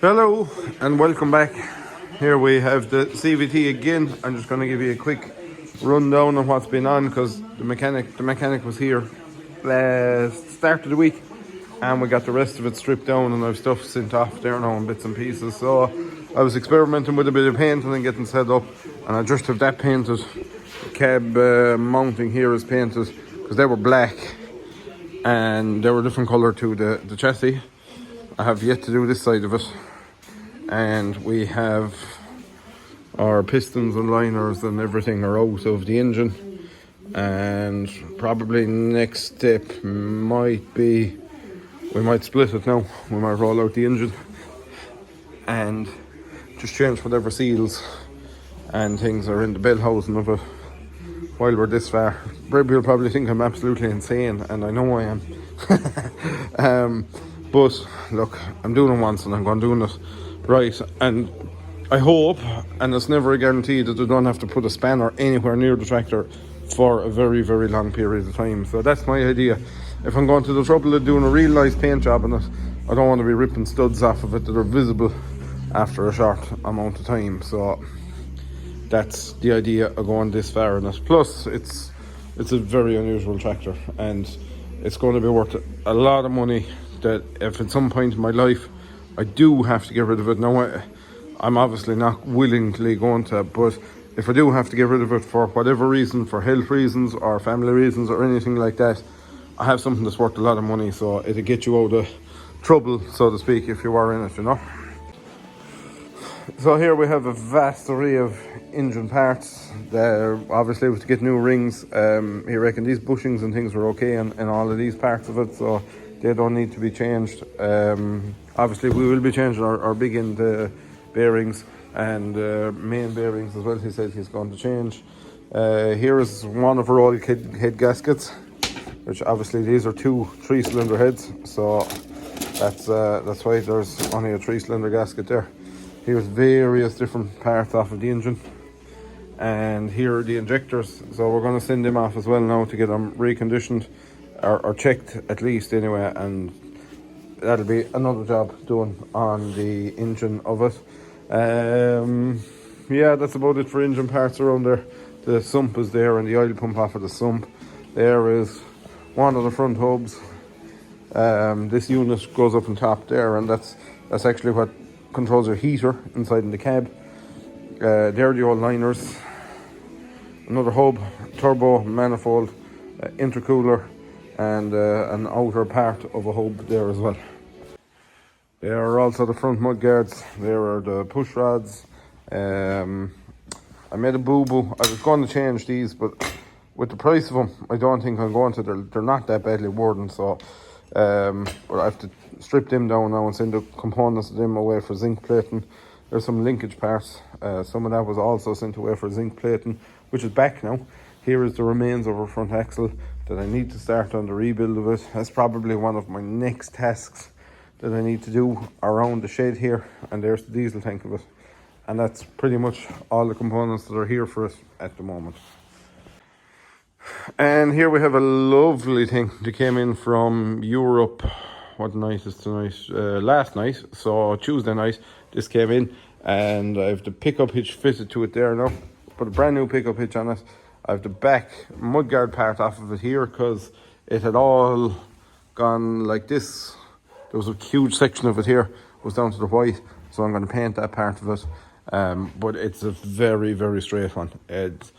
Hello and welcome back. Here we have the CVT again. I'm just going to give you a quick rundown on what's been on because the mechanic was here last start of the week and we got the rest of it stripped down and I've stuff sent off there now in bits and pieces. So I was experimenting with a bit of painting and getting set up, and I just have that painted. The cab mounting here is painted because they were black and they were a different colour to the chassis. I have yet to do this side of it, and we have our pistons and liners and everything are out of the engine, and probably next step might be we might split it now. We might roll out the engine and just change whatever seals and things are in the bell housing of it while we're this far. People will probably think I'm absolutely insane, and I know I am. But look, I'm doing it once and I'm going to do it right, and I hope, and it's never a guarantee, that I don't have to put a spanner anywhere near the tractor for a very, very long period of time. So that's my idea. If I'm going to the trouble of doing a real nice paint job on it, I don't want to be ripping studs off of it that are visible after a short amount of time. So that's the idea of going this far in it. Plus it's a very unusual tractor and it's going to be worth a lot of money, that if at some point in my life I do have to get rid of it. Now I'm obviously not willingly going to, but if I do have to get rid of it for whatever reason, for health reasons or family reasons or anything like that, I have something that's worth a lot of money, so it'll get you out of trouble, so to speak, if you are in it, you know. So here we have a vast array of engine parts. Obviously we have to get new rings. He reckoned these bushings and things were okay in all of these parts of it, so they don't need to be changed. Obviously we will be changing our big end bearings and main bearings as well. He said he's going to change. Here is one of our old head gaskets, which obviously these are 2 3-cylinder heads, so that's why there's only a 3-cylinder gasket there. Here's various different parts off of the engine, and here are the injectors, so we're going to send them off as well now to get them reconditioned or checked at least anyway, and that'll be another job done on the engine of it. Yeah, that's about it for engine parts around there. The sump is there and the oil pump off of the sump. There is one of the front hubs. This unit goes up on top there, and that's actually what controls your heater inside in the cab. There are the old liners. Another hub, turbo, manifold, intercooler, and an outer part of a hub there as well. There are also the front mud guards. There are the push rods. I made a boo-boo. I was going to change these, but with the price of them, I don't think I'm going to. They're not that badly worn, so but I have to strip them down now and send the components of them away for zinc plating. There's some linkage parts. Some of that was also sent away for zinc plating, which is back now. Here is the remains of our front axle that I need to start on the rebuild of it. That's probably one of my next tasks that I need to do around the shed here. And there's the diesel tank of it. And that's pretty much all the components that are here for us at the moment. And here we have a lovely thing that came in from Europe. What night is tonight? Last night, so Tuesday night, this came in, and I have the pickup hitch fitted to it there now. Put a brand new pickup hitch on it. I have the back mudguard part off of it here because it had all gone like this. There was a huge section of it here, was down to the white, so I'm going to paint that part of it. But it's a very, very straight one. It's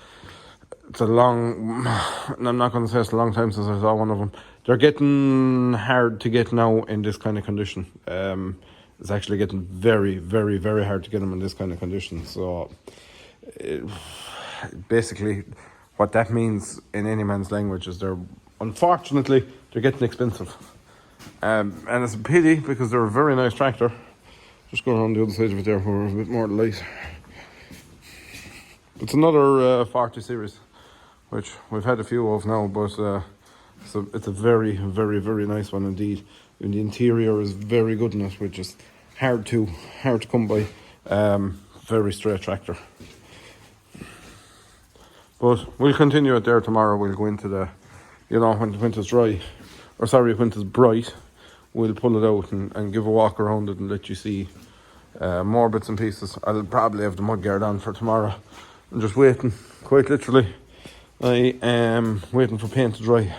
a long, I'm not going to say it's a long time since I saw one of them. They're getting hard to get now in this kind of condition. It's actually getting very, very, very hard to get them in this kind of condition. So basically what that means in any man's language is unfortunately, they're getting expensive. And it's a pity because they're a very nice tractor. Just going around the other side of it there where it's a bit more light. It's another 40 series, which we've had a few of now, but it's a very, very, very nice one indeed. And the interior is very good in it, which is hard to come by. Very straight tractor. But we'll continue it there tomorrow. We'll go into the, when it's dry, when it's bright, we'll pull it out and give a walk around it and let you see more bits and pieces. I'll probably have the mudguard on for tomorrow. I'm just waiting, quite literally. I am waiting for paint to dry.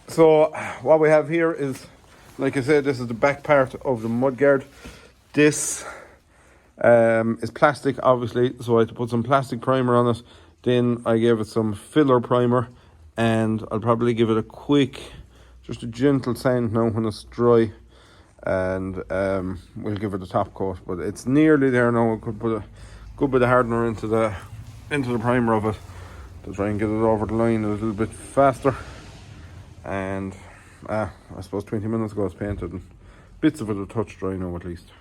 So what we have here is, like I said, this is the back part of the mudguard. This is plastic, obviously, so I had to put some plastic primer on it. Then I gave it some filler primer, and I'll probably give it a quick, just a gentle sand now when it's dry, and we'll give it a top coat. But it's nearly there now. I could put a good bit of hardener into the primer of it to try and get it over the line a little bit faster. And I suppose 20 minutes ago it's painted, and bits of it are touch dry now at least.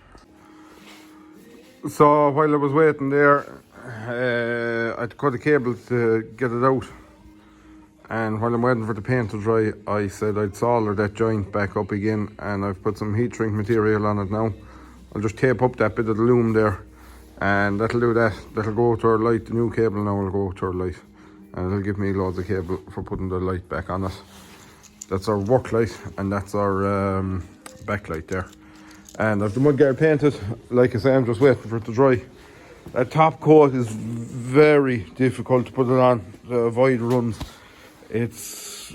So while I was waiting there, I'd cut a cable to get it out, and while I'm waiting for the paint to dry, I said I'd solder that joint back up again, and I've put some heat shrink material on it now. I'll just tape up that bit of the loom there, and that'll do that. That'll go to our light. The new cable now will go to our light, and it'll give me loads of cable for putting the light back on it. That's our work light, and that's our backlight there. And I've the mudguard painted. Like I say, I'm just waiting for it to dry. That top coat is very difficult to put it on to avoid runs. It's,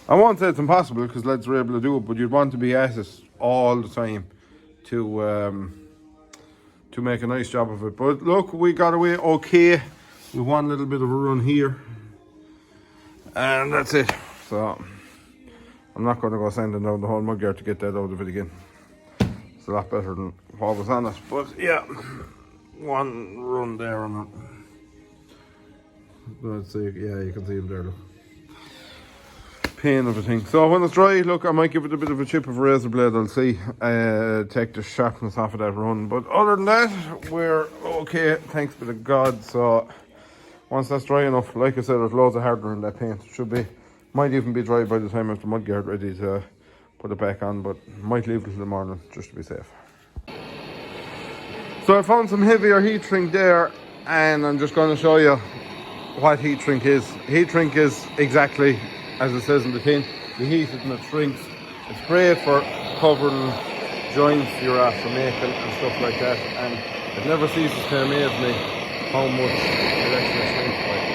I won't say it's impossible because lads are able to do it, but you'd want to be at it all the time to make a nice job of it. But look, we got away okay. We one little bit of a run here, and that's it. So I'm not going to go sanding down the whole mudguard to get that out of it again. It's a lot better than what was on it. But yeah, one run there on it. Let's see, yeah, you can see him there, look. Pain of a thing. So when it's dry, look, I might give it a bit of a chip of a razor blade, I'll see. Take the sharpness off of that run. But other than that, we're okay, thanks be to God. So once that's dry enough, like I said, there's loads of hardener in that paint. It should be, might even be dry by the time I have the mudguard ready to put it back on, but might leave it till the morning just to be safe. So I found some heavier heat shrink there, and I'm just going to show you what heat shrink is. Heat shrink is exactly as it says in the tin. You heat it and it shrinks. It's great for covering joints you're after making and stuff like that, and it never ceases to amaze me how much it actually shrinks by.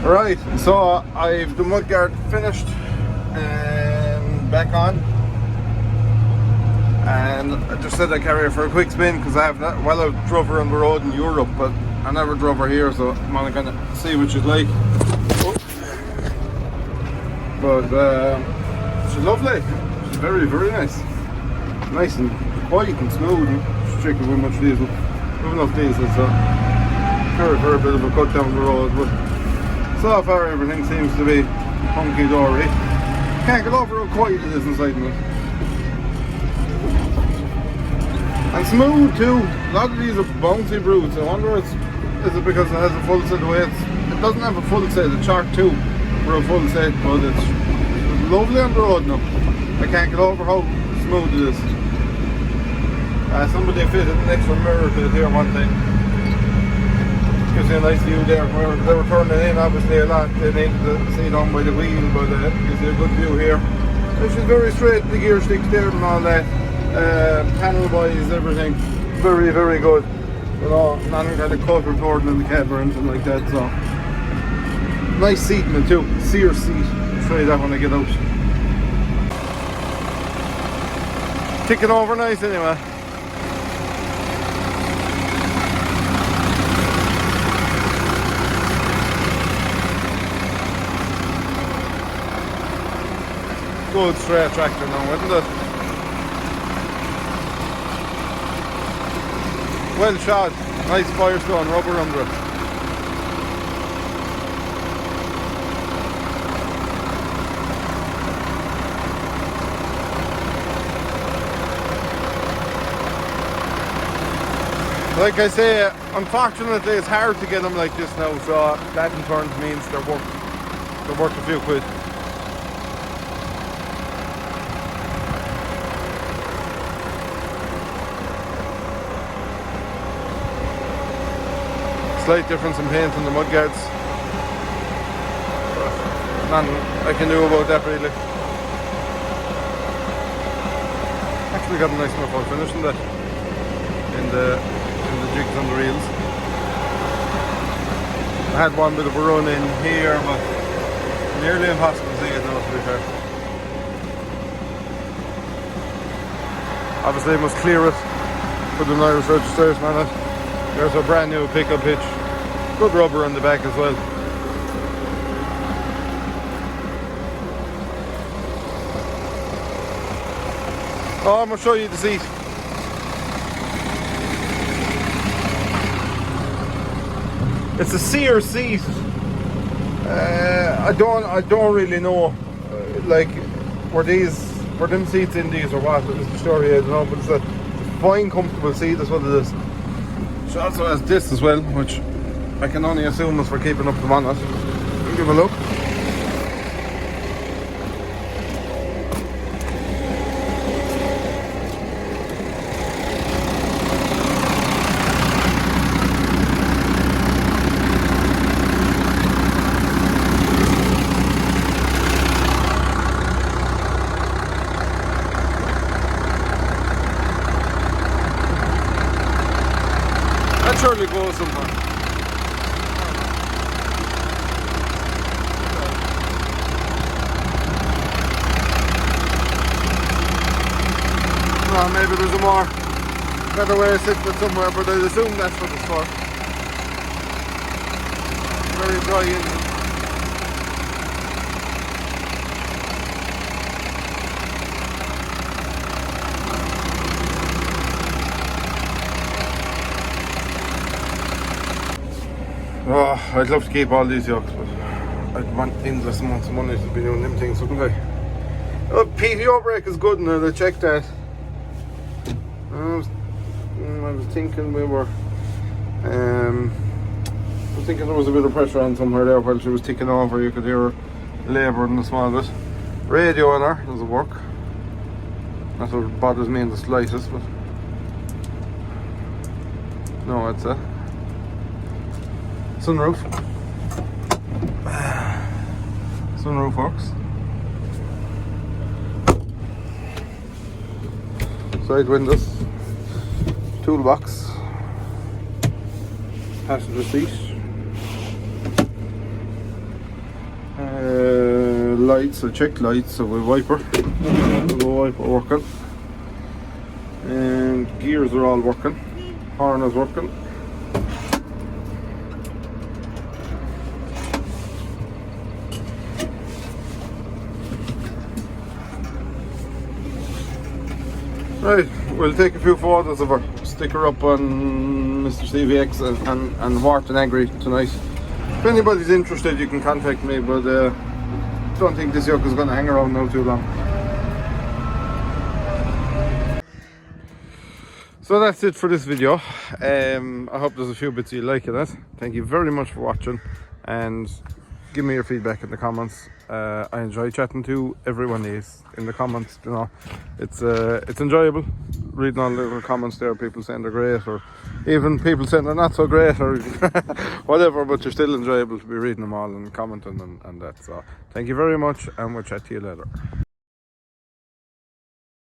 Right, so I've the mudguard finished and back on, and I just said I'd carry her for a quick spin because I have not, well, I drove her on the road in Europe, but I never drove her here, so I'm only going to see what she's like. But she's lovely. She's very, very nice. Nice and quiet and smooth. Just checking how much diesel. We have enough diesel, so carry for a bit of a cut down the road, but so far everything seems to be hunky-dory. Can't get over how quiet it is inside me. And smooth too. A lot of these are bouncy brutes. I wonder is it because it has a full set of weights? It doesn't have a full set, it's chart 2 for a full set, but it's lovely on the road now. I can't get over how smooth it is. Somebody fitted an extra mirror to it here one time. Gives you a nice view there where they were turning in, obviously a lot. They needed to see down by the wheel, but gives you a good view here. Which is very straight, the gear sticks there and all that. Panel wise, everything very, very good. You know, nothing kind of cut or torn in the cab or anything like that. So nice seating it too. Sear seat. I'll show you that when I get out. Ticking over nice anyway. good straight tractor now, isn't it? Well shot. Nice Firestone rubber under it. Like I say, unfortunately it's hard to get them like this now, so that in turn means they're worth a few quid. Slight difference in paint on the mudguards. Nothing I can do about that really. Actually got a nice enough finish in that. In the jigs on the reels. I had one bit of a run in here, but nearly impossible to see it now, to be fair. Obviously I must clear it for the Irish registration on it. There's a brand new pickup hitch. Good rubber on the back as well. Oh, I'm going to show you the seat. It's a Steyr seat. I don't really know. Like, were them seats in these or what? It's the story, I don't know. But it's a fine, comfortable seat. That's what it is. It also has this as well, which I can only assume is for keeping up the bonnet. Give a look. That surely goes somewhere. Well, maybe there's a more better way of sitting it somewhere, but I'd assume that's what it's for. Very dry engine. Oh, I'd love to keep all these yokes, but I'd want endless amounts of money to be doing them things, wouldn't I? Oh, PTO brake is good now, I checked that. I was thinking we were... I was thinking there was a bit of pressure on somewhere there while she was ticking over. You could hear her labouring a small bit. Radio on her doesn't work. That's what bothers me in the slightest, but... No, it's a... sunroof. Sunroof works. Side windows. Toolbox. Passenger seat. Lights, I checked lights, so we wiper. The wiper working. And gears are all working. Horn is working. Right, we'll take a few photos of her, stick her up on Mr. CVX and Wharton Agri tonight. If anybody's interested, you can contact me, but don't think this yoke is going to hang around now too long. So that's it for this video. I hope there's a few bits you like in it. Thank you very much for watching, and give me your feedback in the comments. I enjoy chatting to everyone in the comments, you know. It's enjoyable reading all the little comments there, people saying they're great, or even people saying they're not so great, or whatever, but they're still enjoyable to be reading them all and commenting and that. So thank you very much, and we'll chat to you later.